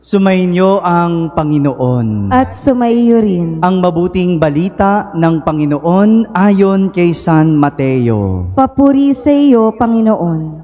Sumainyo ang Panginoon. At sumaiyo rin. Ang mabuting balita ng Panginoon ayon kay San Mateo. Papuri sa iyo, Panginoon.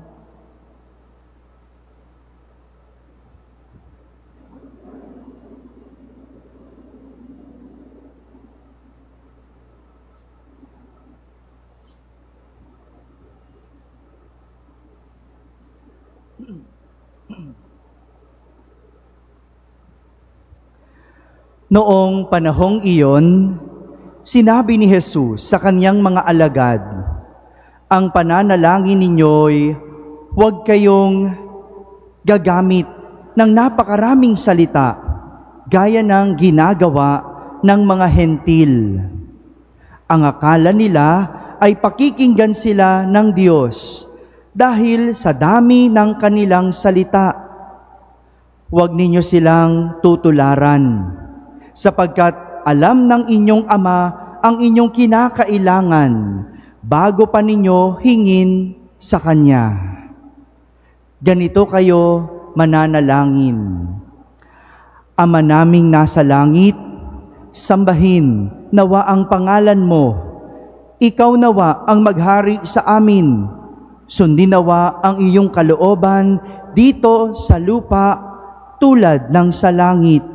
Noong panahong iyon, sinabi ni Jesus sa kanyang mga alagad, "Ang pananalangin ninyo'y huwag kayong gagamit ng napakaraming salita gaya ng ginagawa ng mga hentil. Ang akala nila ay pakikinggan sila ng Diyos dahil sa dami ng kanilang salita. Huwag ninyo silang tutularan, sapagkat alam ng inyong Ama ang inyong kinakailangan bago pa ninyo hingin sa Kanya. Ganito kayo mananalangin: Ama naming nasa langit, sambahin nawa ang pangalan mo. Ikaw nawa ang maghari sa amin. Sundin nawa ang iyong kalooban dito sa lupa tulad ng sa langit.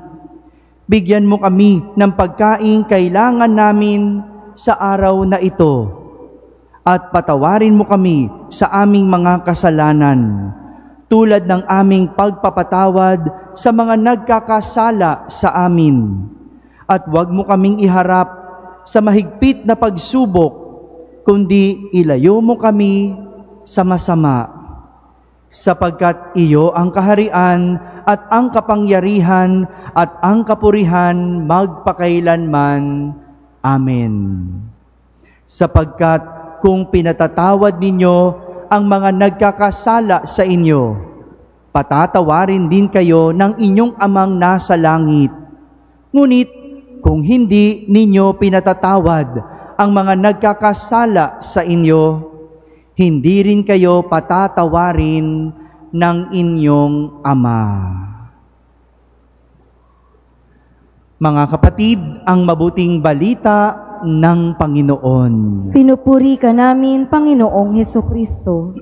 Bigyan mo kami ng pagkaing kailangan namin sa araw na ito, at patawarin mo kami sa aming mga kasalanan, tulad ng aming pagpapatawad sa mga nagkakasala sa amin. At huwag mo kaming iharap sa mahigpit na pagsubok, kundi ilayo mo kami sa masama. Sapagkat iyo ang kaharian at ang kapangyarihan at ang kapurihan magpakailanman. Amen. Sapagkat kung pinatatawad ninyo ang mga nagkakasala sa inyo, patatawarin din kayo ng inyong Amang nasa langit. Ngunit kung hindi ninyo pinatatawad ang mga nagkakasala sa inyo, hindi rin kayo patatawarin ng inyong Ama. Mga kapatid, ang mabuting balita ng Panginoon. Pinupuri ka namin, Panginoong Hesukristo.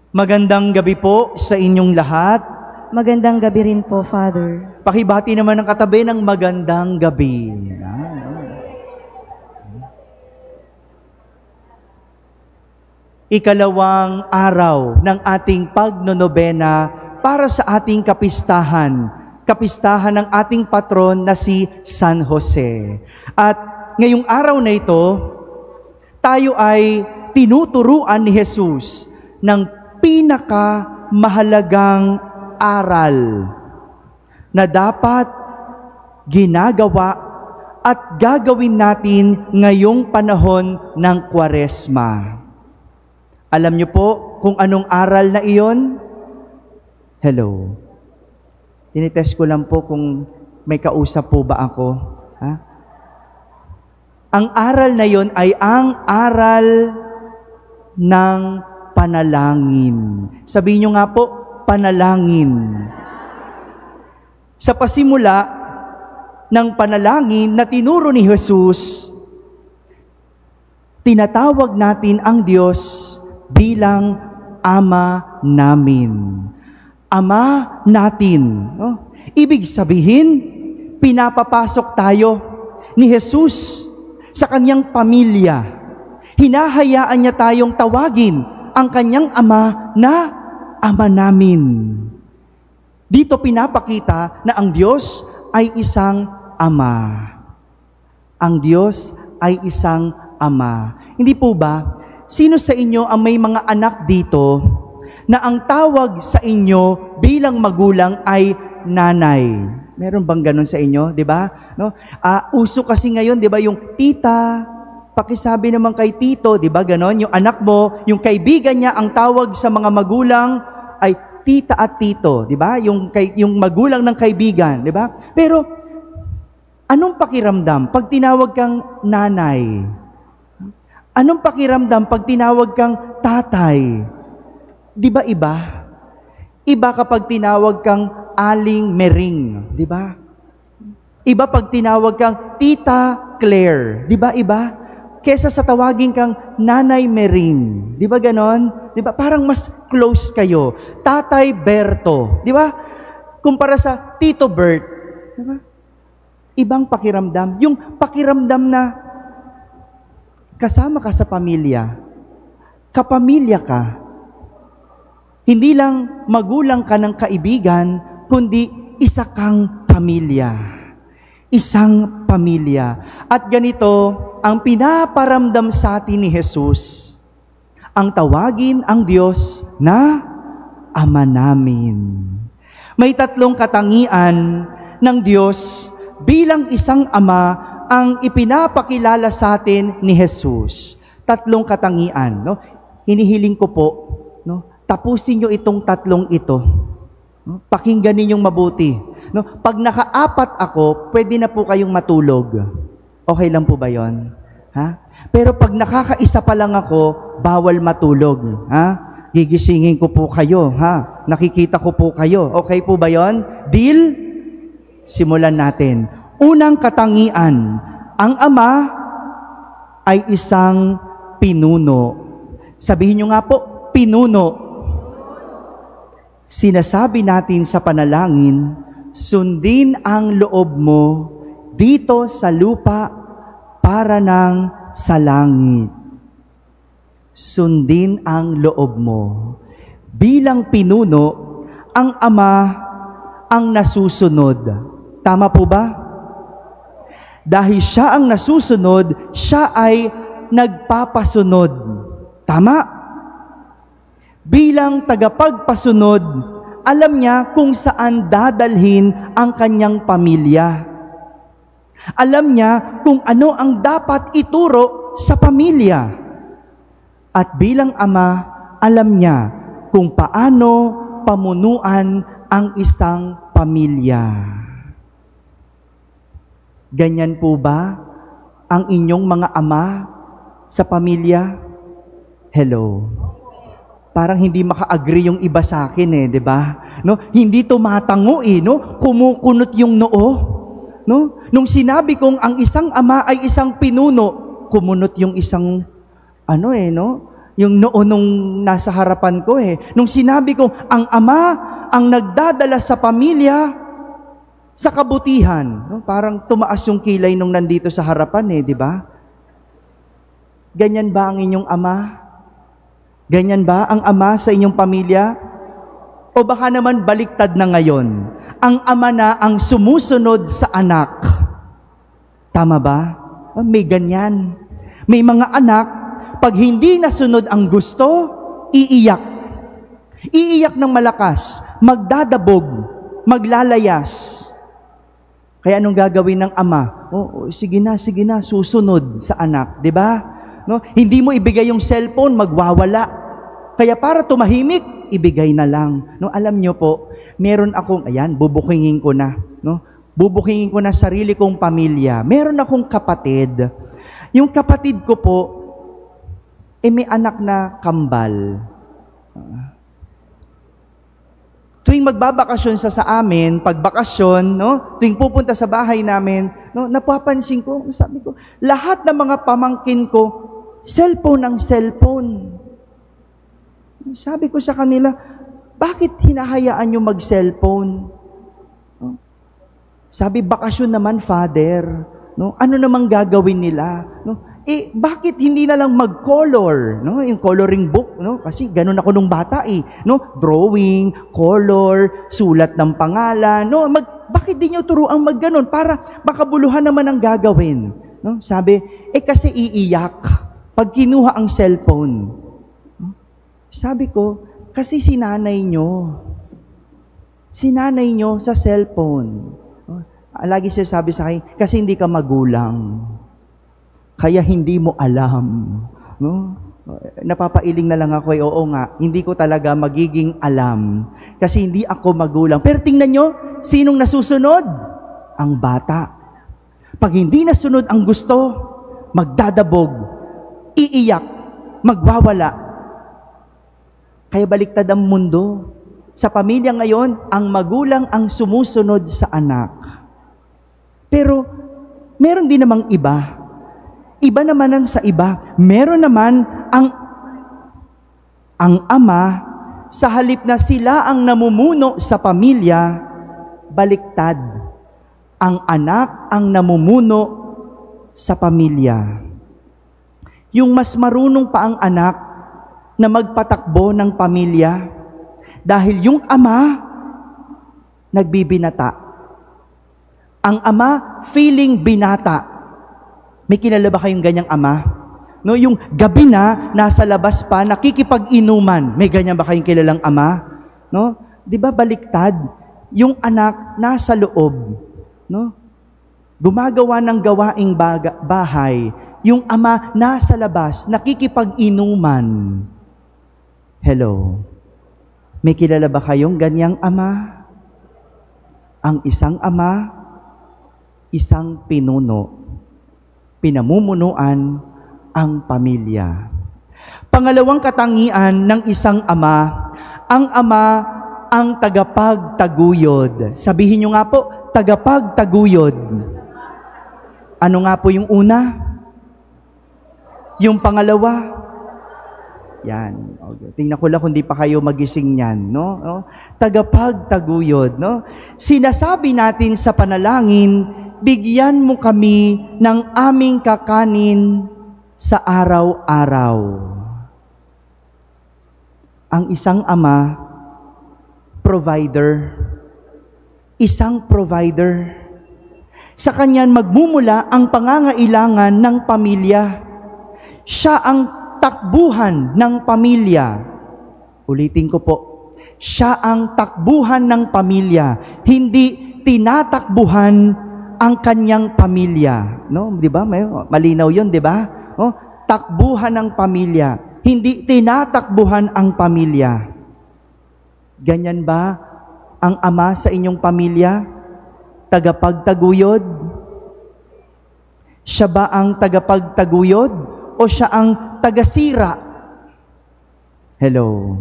Magandang gabi po sa inyong lahat. Magandang gabi rin po, Father. Pakibati naman ng katabi ng magandang gabi. Ikalawang araw ng ating pagnonobena para sa ating kapistahan ng ating patron na si San Jose. At ngayong araw na ito, tayo ay tinuturuan ni Jesus ng pinakamahalagang aral na dapat ginagawa at gagawin natin ngayong panahon ng Kwaresma. Alam niyo po kung anong aral na iyon? Hello. Tinitest ko lang po kung may kausap po ba ako. Ha? Ang aral na iyon ay ang aral ng panalangin. Sabihin niyo nga po, panalangin. Sa pasimula ng panalangin na tinuro ni Jesus, tinatawag natin ang Diyos bilang Ama namin. Ama natin. No? Ibig sabihin, pinapapasok tayo ni Jesus sa kanyang pamilya. Hinahayaan niya tayong tawagin ang kanyang Ama na Ama namin. Dito pinapakita na ang Diyos ay isang Ama. Ang Diyos ay isang Ama. Hindi po ba? Sino sa inyo ang may mga anak dito na ang tawag sa inyo bilang magulang ay nanay? Meron bang ganun sa inyo, 'di ba? No? Uso kasi ngayon, 'di ba, yung tita, pakisabi naman kay tito, 'di ba? Ganon, yung anak mo, yung kaibigan niya, ang tawag sa mga magulang ay tita at tito, 'di ba? Yung magulang ng kaibigan, 'di ba? Pero anong pakiramdam pag tinawag kang nanay? Anong pakiramdam pag tinawag kang tatay? Di ba iba? Iba kapag tinawag kang Aling Mering, di ba? Iba pag tinawag kang Tita Claire, di ba iba? Kesa sa tawagin kang Nanay Mering, di ba ganon? Di ba? Parang mas close kayo. Tatay Berto, di ba? Kumpara sa Tito Bert, di ba? Ibang pakiramdam. Yung pakiramdam na kasama ka sa pamilya, kapamilya ka. Hindi lang magulang ka ng kaibigan, kundi isa kang pamilya. Isang pamilya. At ganito, ang pinaparamdam sa atin ni Jesus, ang tawagin ang Diyos na Ama namin. May tatlong katangian ng Diyos bilang isang Ama ang ipinapakilala sa atin ni Jesus. Tatlong katangian. No? Hinihiling ko po, no? Tapusin nyo itong tatlong ito. No? Pakinggan ninyong mabuti. No? Pag nakaapat ako, pwede na po kayong matulog. Okay lang po ba yon? Ha? Pero pag nakakaisa pa lang ako, bawal matulog. Ha? Gigisingin ko po kayo. Ha? Nakikita ko po kayo. Okay po ba yon? Deal? Simulan natin. Unang katangian, ang Ama ay isang pinuno. Sabihin nyo nga po, pinuno. Sinasabi natin sa panalangin, sundin ang loob mo dito sa lupa para ng sa langit. Sundin ang loob mo. Bilang pinuno, ang Ama ang nasusunod. Tama po ba? Dahil siya ang nasusunod, siya ay nagpapasunod. Tama? Bilang tagapagpasunod, alam niya kung saan dadalhin ang kanyang pamilya. Alam niya kung ano ang dapat ituro sa pamilya. At bilang Ama, alam niya kung paano pamunuan ang isang pamilya. Ganyan po ba ang inyong mga ama sa pamilya? Hello. Parang hindi maka-agree yung iba sa akin di ba? No, hindi tumatango no? Kumukunot yung noo, no? Nung sinabi kong ang isang ama ay isang pinuno, kumunot yung isang no? Yung noo nung nasa harapan ko Nung sinabi kong ang ama ang nagdadala sa pamilya sa kabutihan, no? Parang tumaas yung kilay nung nandito sa harapan di ba? Ganyan ba ang inyong ama? Ganyan ba ang ama sa inyong pamilya? O baka naman baliktad na ngayon, ang ama na ang sumusunod sa anak. Tama ba? May ganyan. May mga anak, pag hindi nasunod ang gusto, iiyak. Iiyak ng malakas, magdadabog, maglalayas. Kaya anong gagawin ng ama? Sige na, susunod sa anak, di ba? No? Hindi mo ibigay yung cellphone, magwawala. Kaya para tumahimik, ibigay na lang. No? Alam nyo po, meron akong, bubukingin ko na. No? Bubukingin ko na sarili kong pamilya. Meron akong kapatid. Yung kapatid ko po, may anak na kambal. Tuwing magbabakasyon sa amin, pagbakasyon, no? Tuwing pupunta sa bahay namin, no? Napapansin ko, sabi ko, lahat ng mga pamangkin ko, cellphone ang cellphone. Sabi ko sa kanila, bakit hinahayaan nyo mag-cellphone? No? Sabi, bakasyon naman, Father. No? Ano namang gagawin nila? No? Bakit hindi na lang mag-color? No? Yung coloring book, no? Kasi ganun ako nung bata no? Drawing, color, sulat ng pangalan. No? Bakit di nyo turuang mag-ganon? Para makabuluhan naman ang gagawin. No? Sabi, kasi iiyak pag kinuha ang cellphone. Sabi ko, kasi sinanay nyo sa cellphone. Lagi siya sabi sa akin, kasi hindi ka magulang. Kaya hindi mo alam. No? Napapailing na lang ako, oo nga, hindi ko talaga magiging alam. Kasi hindi ako magulang. Pero tingnan nyo, sinong nasusunod? Ang bata. Pag hindi nasunod ang gusto, magdadabog, iiyak, magwawala. Kaya baliktad ang mundo. Sa pamilya ngayon, ang magulang ang sumusunod sa anak. Pero, meron din namang iba. Iba naman ang sa iba. Meron naman ang ama, sa halip na sila ang namumuno sa pamilya, baliktad. Ang anak ang namumuno sa pamilya. Yung mas marunong pa ang anak na magpatakbo ng pamilya dahil yung ama nagbibinata. Ang ama feeling binata. May kilala ba kayong ganyang ama? No, yung gabi na nasa labas pa nakikipag-inuman. May ganyan ba kayong kilalang ama? No? 'Di ba baliktad? Yung anak nasa loob, no? Gumagawa ng gawaing bahay. Yung ama nasa labas, nakikipag-inuman. Hello. May kilala ba kayong ganyang ama? Ang isang ama, isang pinuno. Pinamumunuan ang pamilya. Pangalawang katangian ng isang ama, ang ama ang tagapagtaguyod. Sabihin nyo nga po, tagapagtaguyod. Ano nga po yung una? Yung pangalawa? Yan. Okay. Tingnan ko lang kung di pa kayo magising niyan, no? Tagapagtaguyod, no? Sinasabi natin sa panalangin, bigyan mo kami ng aming kakanin sa araw-araw. Ang isang ama, provider. Isang provider. Sa kanyan magmumula ang pangangailangan ng pamilya. Siya ang takbuhan ng pamilya. Ulitin ko po. Siya ang takbuhan ng pamilya. Hindi tinatakbuhan ang kanyang pamilya. No, 'di ba? Malinaw 'yon, 'di ba? Oh, takbuhan ng pamilya. Hindi tinatakbuhan ang pamilya. Ganyan ba ang ama sa inyong pamilya? Tagapagtaguyod? Siya ba ang tagapagtaguyod? O siya ang tagasira? Hello.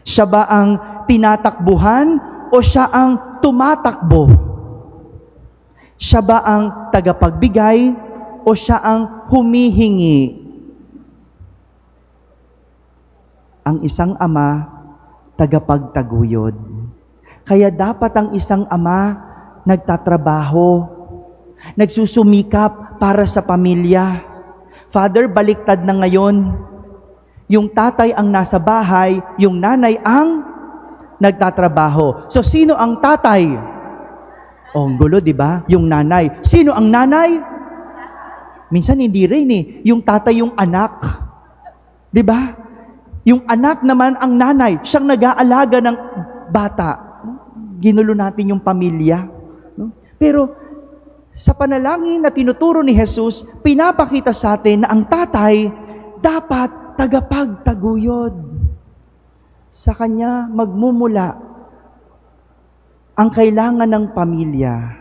Siya ba ang tinatakbuhan? O siya ang tumatakbo? Siya ba ang tagapagbigay? O siya ang humihingi? Ang isang ama, tagapagtaguyod. Kaya dapat ang isang ama nagtatrabaho, nagsusumikap para sa pamilya. Father, baliktad na ngayon. Yung tatay ang nasa bahay, yung nanay ang nagtatrabaho. So, sino ang tatay? Oh, ang gulo, di ba? Yung nanay. Sino ang nanay? Minsan hindi rin eh. Yung tatay, yung anak. Di ba? Yung anak naman ang nanay. Siyang nag-aalaga ng bata. Ginulo natin yung pamilya. Pero, sa panalangin na tinuturo ni Jesus, pinapakita sa atin na ang tatay dapat tagapagtaguyod. Sa kanya magmumula ang kailangan ng pamilya.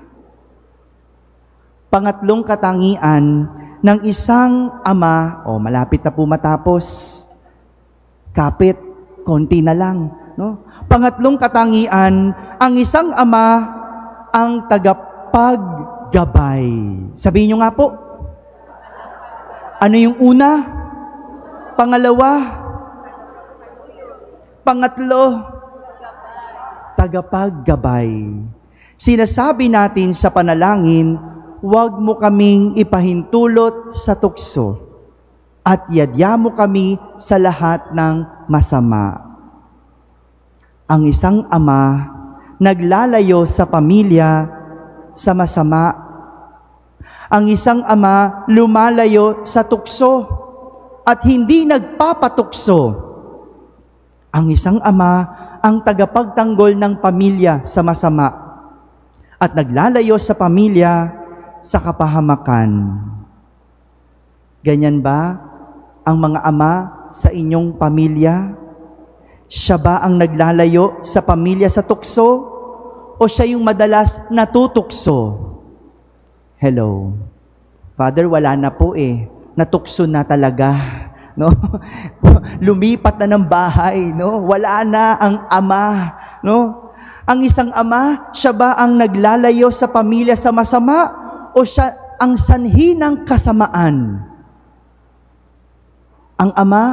Pangatlong katangian ng isang ama, malapit na po matapos. Kapit, konti na lang. No? Pangatlong katangian, ang isang ama ang tagapagtaguyod. Gabay. Sabihin nyo nga po. Ano yung una? Pangalawa? Pangatlo? Tagapaggabay. Sinasabi natin sa panalangin, huwag mo kaming ipahintulot sa tukso at yadya mo kami sa lahat ng masama. Ang isang ama naglalayo sa pamilya sa masama. Ang isang ama lumalayo sa tukso at hindi nagpapatukso. Ang isang ama ang tagapagtanggol ng pamilya sa masama at naglalayo sa pamilya sa kapahamakan. Ganyan ba ang mga ama sa inyong pamilya? Siya ba ang naglalayo sa pamilya sa tukso? O siya yung madalas natutukso? Hello. Father, wala na po eh. Natukso na talaga. no? Lumipat na ng bahay, no? Wala na ang ama, no? Ang isang ama, siya ba ang naglalayo sa pamilya sa masama o siya ang sanhi ng kasamaan? Ang ama,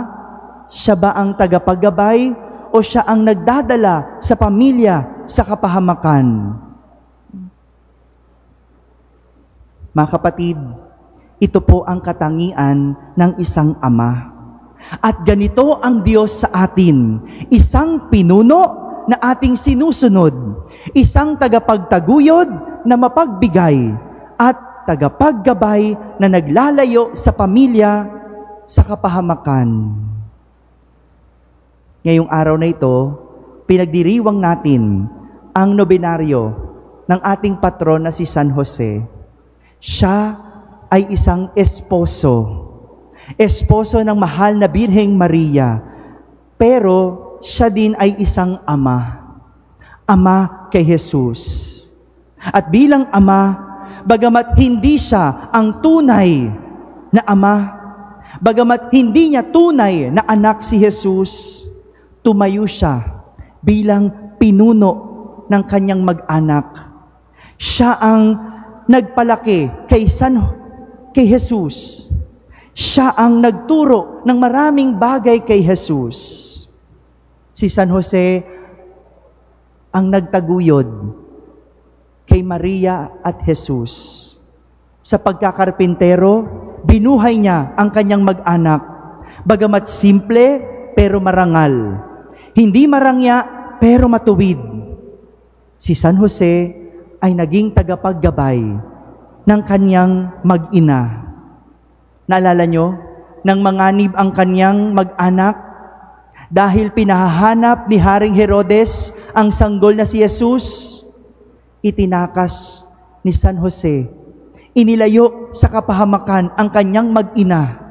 siya ba ang tagapaggabay o siya ang nagdadala sa pamilya sa kapahamakan? Mga kapatid, ito po ang katangian ng isang ama. At ganito ang Diyos sa atin, isang pinuno na ating sinusunod, isang tagapagtaguyod na mapagbigay, at tagapaggabay na naglalayo sa pamilya sa kapahamakan. Ngayong araw na ito, pinagdiriwang natin ang nobenaryo ng ating patron na si San Jose. Siya ay isang esposo ng mahal na Birheng Maria, pero siya din ay isang ama kay Jesus. At bilang ama, bagamat hindi siya ang tunay na ama, bagamat hindi niya tunay na anak si Jesus, tumayo siya bilang pinuno ng kanyang mag-anak. Siya ang nagpalaki kay Jesus. Siya ang nagturo ng maraming bagay kay Jesus. Si San Jose ang nagtaguyod kay Maria at Jesus. Sa pagkakarpintero, binuhay niya ang kanyang mag-anak. Bagamat simple, pero marangal. Hindi marangya, pero matuwid. Si San Jose ay naging tagapaggabay ng kanyang mag-ina. Naalala nyo, nang manganib ang kanyang mag-anak, dahil pinahahanap ni Haring Herodes ang sanggol na si Jesus, itinakas ni San Jose. Inilayo sa kapahamakan ang kanyang mag-ina.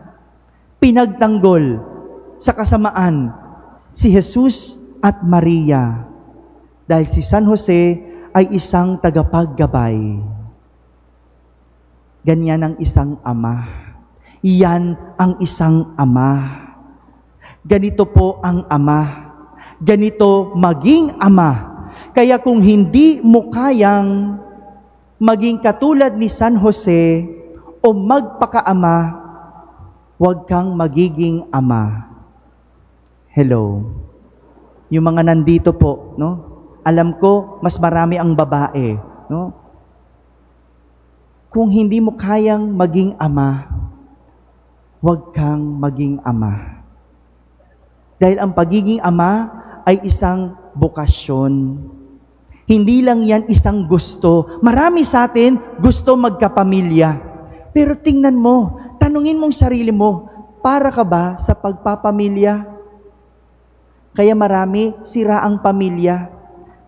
Pinagtanggol sa kasamaan si Jesus at Maria. Dahil si San Jose ay isang tagapaggabay. Ganyan ang isang ama. Iyan ang isang ama. Ganito po ang ama. Ganito maging ama. Kaya kung hindi mo kayang maging katulad ni San Jose o magpakaama, huwag kang magiging ama. Hello. Yung mga nandito po, no? Alam ko, mas marami ang babae, no? Kung hindi mo kayang maging ama, huwag kang maging ama. Dahil ang pagiging ama ay isang bokasyon. Hindi lang yan isang gusto. Marami sa atin gusto magkapamilya. Pero tingnan mo, tanungin mong sarili mo, para ka ba sa pagpapamilya? Kaya marami sira ang pamilya.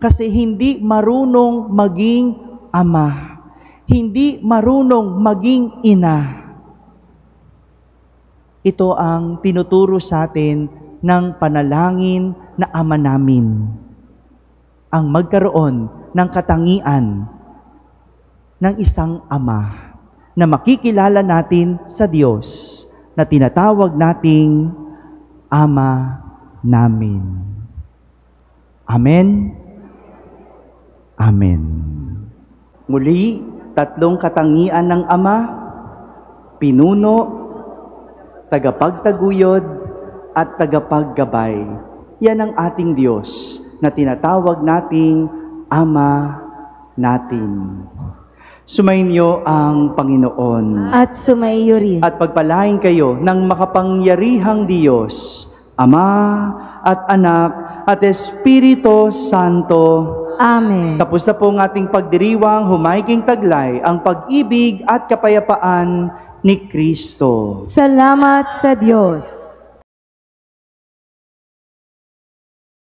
Kasi hindi marunong maging ama. Hindi marunong maging ina. Ito ang tinuturo sa atin ng panalangin na Ama namin. Ang magkaroon ng katangian ng isang ama na makikilala natin sa Diyos na tinatawag nating Ama namin. Amen. Amen. Muli, tatlong katangian ng Ama: pinuno, tagapagtaguyod, at tagapaggabay. Yan ang ating Diyos na tinatawag nating Ama natin. Sumainyo ang Panginoon. At sumaiyo rin. At pagpalain kayo ng makapangyarihang Diyos, Ama at Anak at Espiritu Santo. Amen. Tapos na po ang ating pagdiriwang, humaiking taglay ang pag-ibig at kapayapaan ni Kristo. Salamat sa Diyos.